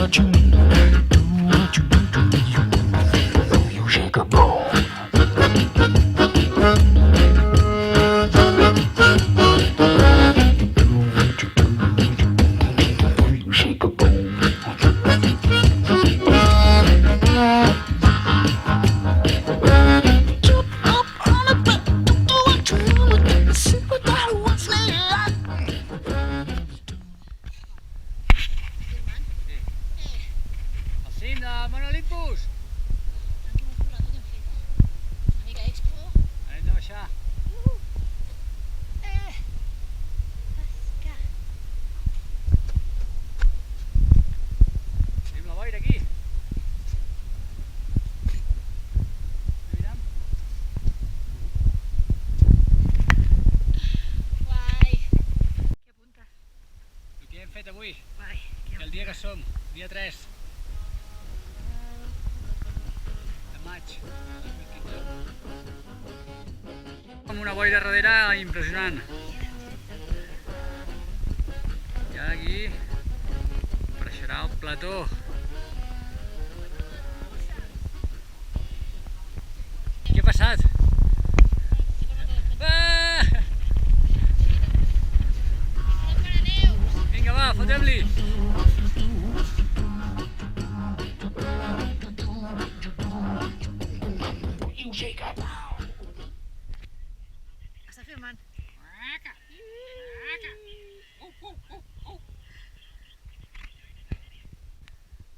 what you need. Do what you need to do. You shake a bone. You shake a bone. Jump up on the bed, do what you need. See what I was like. El cim de Mont Olympus! Una mica expo. Hem de baixar. Tenim la boira aquí. Mira'm. Guai. Què apuntes? El que hem fet avui, Guai. el dia que som, dia 3 de maig 2015. Amb una boira darrere impressionant. I ara aquí apareixerà el plató. Què ha passat? Ah! Vinga, va, fotem-li! You shake a bone. Està filmant.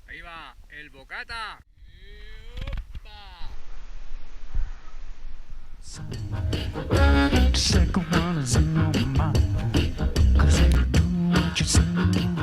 Ahí va, el bocata. The second one is in your mind. 'Cause you do what you say.